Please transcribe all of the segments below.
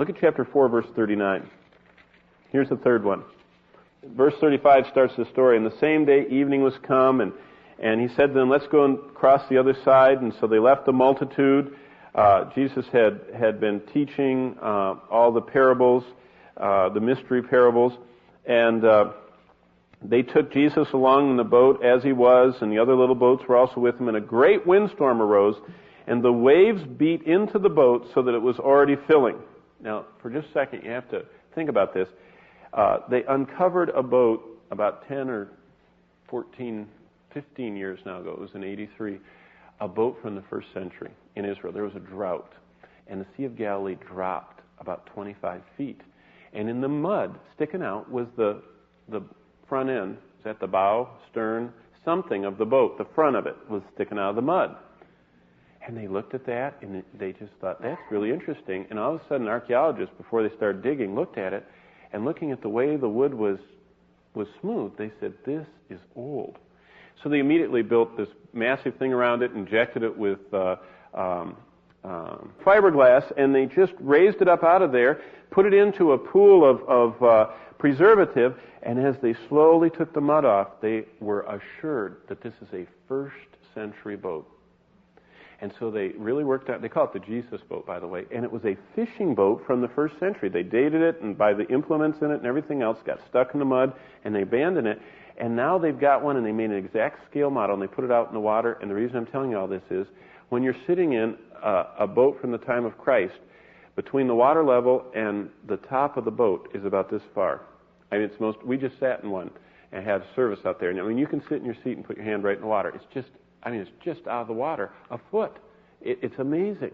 Look at chapter 4, verse 39. Here's the third one. Verse 35 starts the story. And the same day evening was come, and he said to them, let's go and cross the other side. And so they left the multitude. Jesus had been teaching all the parables, the mystery parables, and they took Jesus along in the boat as he was, and the other little boats were also with him, and a great windstorm arose, and the waves beat into the boat so that it was already filling. Now, for just a second, you have to think about this. They uncovered a boat about 10 or 14, 15 years now ago. It was in 83. A boat from the first century in Israel. There was a drought, and the Sea of Galilee dropped about 25 feet. And in the mud, sticking out, was the front end. Is that the bow, stern, something of the boat? The front of it was sticking out of the mud. And they looked at that, and they just thought, that's really interesting. And all of a sudden, archaeologists, before they started digging, looked at it, and looking at the way the wood was smooth, they said, this is old. So they immediately built this massive thing around it, injected it with fiberglass, and they just raised it up out of there, put it into a pool of preservative, and as they slowly took the mud off, they were assured that this is a first century boat. And so they really worked out, they call it the Jesus boat, by the way, and it was a fishing boat from the first century. They dated it, and by the implements in it and everything else, got stuck in the mud, and they abandoned it. And now they've got one, and they made an exact scale model, and they put it out in the water. And the reason I'm telling you all this is, when you're sitting in a boat from the time of Christ, between the water level and the top of the boat is about this far. I mean, we just sat in one and had service out there. And I mean, you can sit in your seat and put your hand right in the water. It's just out of the water, a foot. It's amazing.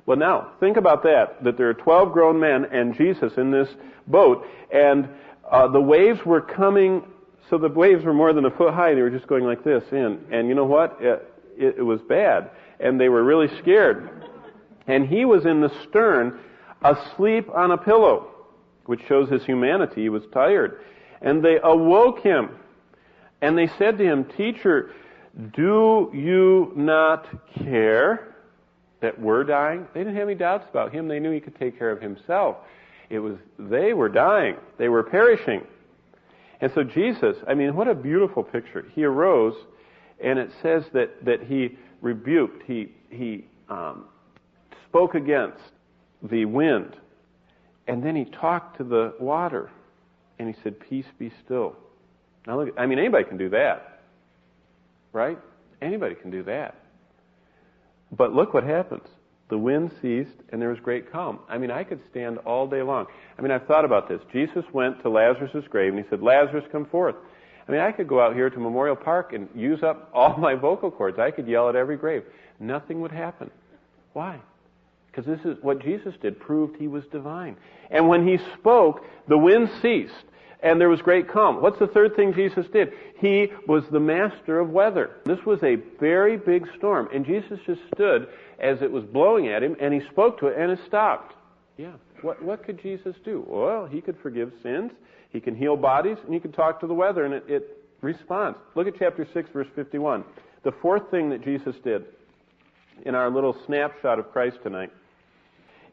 Well, now, think about that there are 12 grown men and Jesus in this boat, and the waves were coming, so the waves were more than a foot high, and they were just going like this in. And you know what? It was bad, and they were really scared. And he was in the stern, asleep on a pillow, which shows his humanity. He was tired. And they awoke him, and they said to him, Teacher, do you not care that we're dying? They didn't have any doubts about him. They knew he could take care of himself. They were dying. They were perishing. And so Jesus, I mean, what a beautiful picture. He arose, and it says that he rebuked, he spoke against the wind, and then he talked to the water, and he said, peace, be still. Now look, I mean, anybody can do that, right? Anybody can do that. But look what happens. The wind ceased, and there was great calm. I mean, I could stand all day long. I mean, I've thought about this. Jesus went to Lazarus' grave, and he said, Lazarus, come forth. I mean, I could go out here to Memorial Park and use up all my vocal cords. I could yell at every grave. Nothing would happen. Why? Because this is what Jesus did, proved he was divine. And when he spoke, the wind ceased, and there was great calm. What's the third thing Jesus did? He was the master of weather. This was a very big storm, and Jesus just stood as it was blowing at him, and he spoke to it, and it stopped. Yeah. What could Jesus do? Well, he could forgive sins, he can heal bodies, and he could talk to the weather, and it responds. Look at chapter 6, verse 51. The fourth thing that Jesus did in our little snapshot of Christ tonight.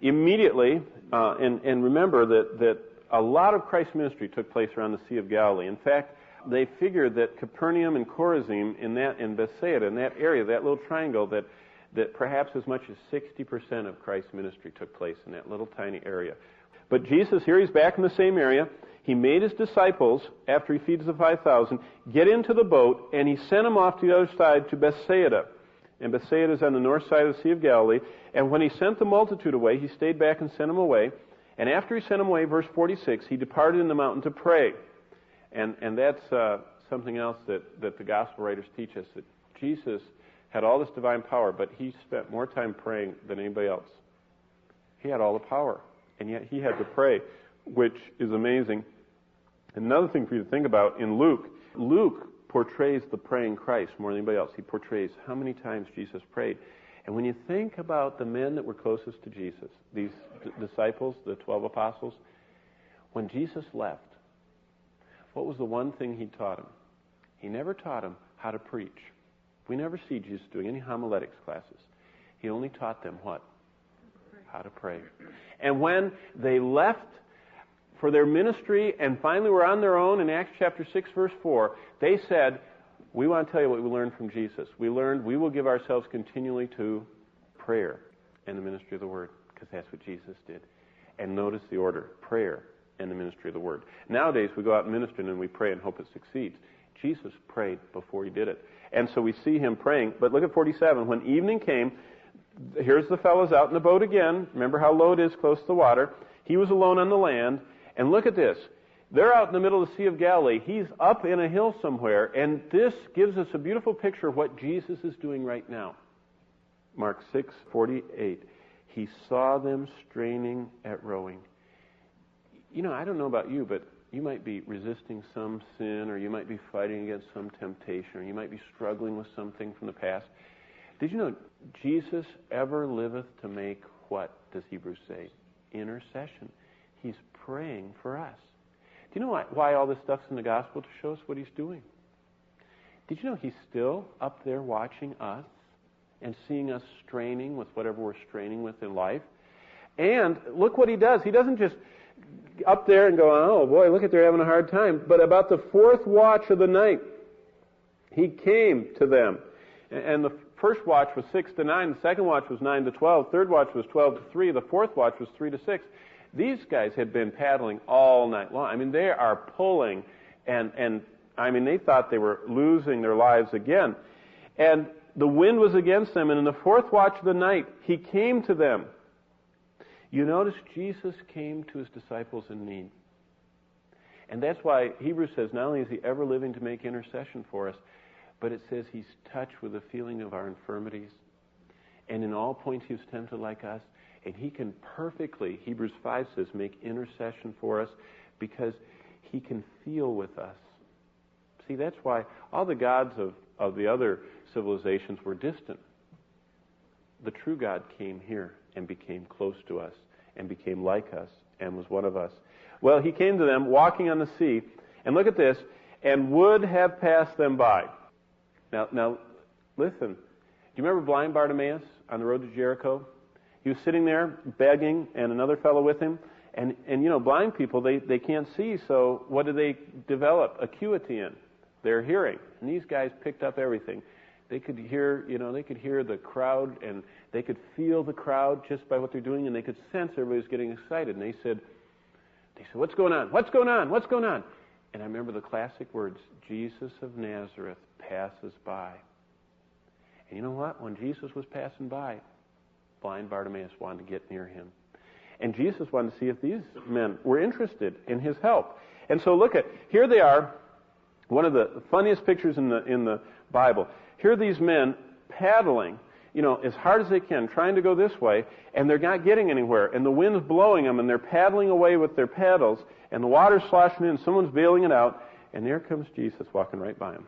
Immediately, and remember that a lot of Christ's ministry took place around the Sea of Galilee. In fact, they figured that Capernaum and Chorazin in Bethsaida, in that area, that little triangle, that perhaps as much as 60% of Christ's ministry took place in that little tiny area. But Jesus, here he's back in the same area. He made his disciples, after he feeds the 5,000, get into the boat, and he sent them off to the other side to Bethsaida. And Bethsaida is on the north side of the Sea of Galilee. And when he sent the multitude away, he stayed back and sent them away. And after he sent them away, verse 46, he departed in the mountain to pray. And that's something else that the gospel writers teach us, that Jesus had all this divine power, but he spent more time praying than anybody else. He had all the power, and yet he had to pray, which is amazing. Another thing for you to think about, in Luke portrays the praying Christ more than anybody else. He portrays how many times Jesus prayed. And when you think about the men that were closest to Jesus, these disciples, the 12 apostles, when Jesus left, what was the one thing he taught them? He never taught them how to preach. We never see Jesus doing any homiletics classes. He only taught them what? how to pray. And when they left for their ministry and finally were on their own in Acts chapter 6, verse 4, they said, we want to tell you what we learned from Jesus. We learned we will give ourselves continually to prayer and the ministry of the Word, because that's what Jesus did. And notice the order, prayer and the ministry of the Word. Nowadays, we go out and minister and we pray and hope it succeeds. Jesus prayed before he did it. And so we see him praying. But look at 47. When evening came, here's the fellows out in the boat again. Remember how low it is close to the water. He was alone on the land. And look at this. They're out in the middle of the Sea of Galilee. He's up in a hill somewhere. And this gives us a beautiful picture of what Jesus is doing right now. Mark 6:48. He saw them straining at rowing. You know, I don't know about you, but you might be resisting some sin, or you might be fighting against some temptation, or you might be struggling with something from the past. Did you know Jesus ever liveth to make, what does Hebrews say? Intercession. He's praying for us. Do you know why all this stuff's in the gospel? To show us what he's doing. Did you know he's still up there watching us and seeing us straining with whatever we're straining with in life? And look what he does. He doesn't just up there and go, oh boy, look at they're having a hard time. But about the fourth watch of the night, he came to them. And the first watch was 6 to 9. The second watch was 9 to 12. Third watch was 12 to 3. The fourth watch was 3 to 6. These guys had been paddling all night long. I mean, they are pulling, and I mean, they thought they were losing their lives again. And the wind was against them, and in the fourth watch of the night, he came to them. You notice Jesus came to his disciples in need. And that's why Hebrews says not only is he ever living to make intercession for us, but it says he's touched with the feeling of our infirmities. And in all points he was tempted like us. And he can perfectly, Hebrews 5 says, make intercession for us because he can feel with us. See, that's why all the gods of the other civilizations were distant. The true God came here and became close to us and became like us and was one of us. Well, he came to them walking on the sea, and look at this, and would have passed them by. Now, listen. Do you remember blind Bartimaeus on the road to Jericho? He was sitting there begging, and another fellow with him. And you know, blind people, they can't see, so what do they develop? Acuity in their hearing. And these guys picked up everything. They could hear, they could hear the crowd, and they could feel the crowd just by what they're doing, and they could sense everybody was getting excited. And they said, what's going on? What's going on? What's going on? And I remember the classic words, Jesus of Nazareth passes by. And you know what? When Jesus was passing by, blind Bartimaeus wanted to get near him. And Jesus wanted to see if these men were interested in his help. And so look here they are, one of the funniest pictures in the Bible. Here are these men paddling, as hard as they can, trying to go this way, and they're not getting anywhere. And the wind's blowing them, and they're paddling away with their paddles, and the water's sloshing in, someone's bailing it out, and there comes Jesus walking right by them.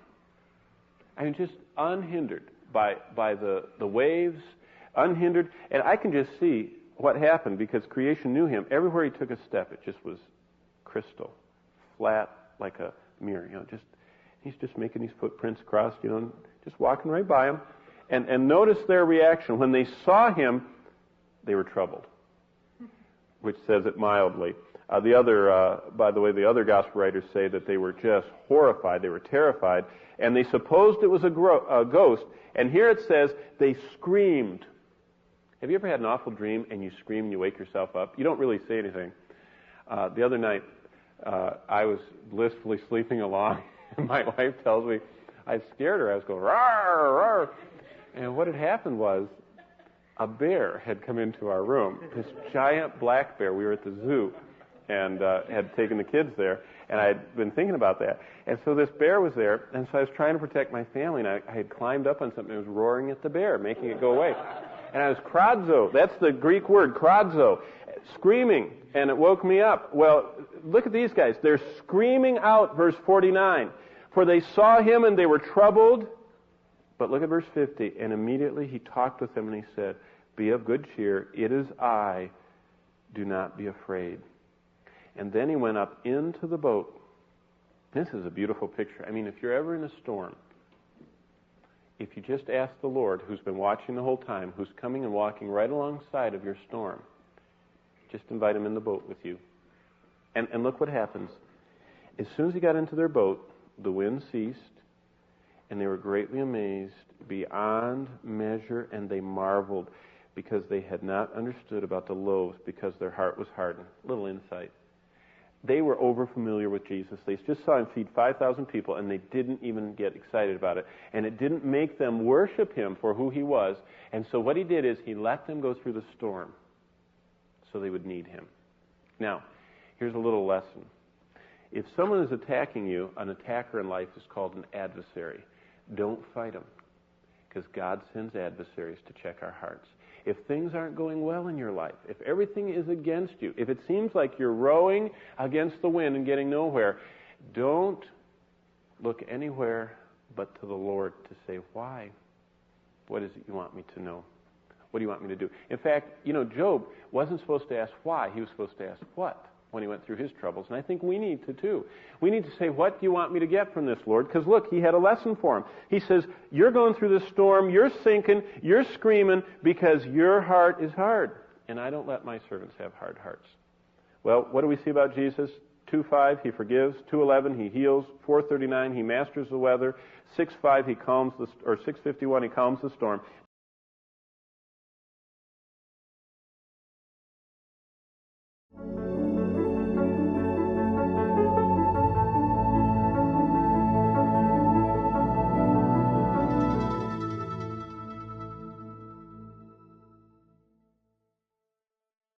I mean, just unhindered by the waves, unhindered. And I can just see what happened because creation knew him. Everywhere he took a step, it just was crystal, flat like a mirror. He's just making these footprints across, just walking right by him. And notice their reaction. When they saw him, they were troubled, which says it mildly. By the way, the other gospel writers say that they were just horrified. They were terrified. And they supposed it was a ghost. And here it says they screamed. Have you ever had an awful dream and you scream and you wake yourself up? You don't really say anything. The other night, I was blissfully sleeping along, and my wife tells me, I scared her. I was going, rawr, rawr. And what had happened was a bear had come into our room, this giant black bear. We were at the zoo and had taken the kids there, and I had been thinking about that. And so this bear was there, and so I was trying to protect my family, and I had climbed up on something and was roaring at the bear, making it go away. And I was kradzo. That's the Greek word, kradzo, screaming, and it woke me up. Well, look at these guys. They're screaming out, verse 49. For they saw him and they were troubled. But look at verse 50. And immediately he talked with them and he said, be of good cheer. It is I. Do not be afraid. And then he went up into the boat. This is a beautiful picture. I mean, if you're ever in a storm, if you just ask the Lord, who's been watching the whole time, who's coming and walking right alongside of your storm, Just invite them in the boat with you. And look what happens. As soon as he got into their boat, the wind ceased, and they were greatly amazed beyond measure, and they marveled because they had not understood about the loaves, because their heart was hardened. Little insight. They were over familiar with Jesus. They just saw him feed 5,000 people, and they didn't even get excited about it. And it didn't make them worship him for who he was. And so what he did is he let them go through the storm so they would need him. Now, here's a little lesson. If someone is attacking you, an attacker in life is called an adversary. Don't fight them, because God sends adversaries to check our hearts. If things aren't going well in your life, if everything is against you, if it seems like you're rowing against the wind and getting nowhere, don't look anywhere but to the Lord to say, why? What is it you want me to know? What do you want me to do? In fact, Job wasn't supposed to ask why. He was supposed to ask what when he went through his troubles. And I think we need to too. We need to say, what do you want me to get from this, Lord? Because look, he had a lesson for him. He says, you're going through the storm, you're sinking, you're screaming because your heart is hard. And I don't let my servants have hard hearts. Well, what do we see about Jesus? 2:5, he forgives. 2:11, he heals. 4:39, he masters the weather. 6:5, he calms 6:51, he calms the storm.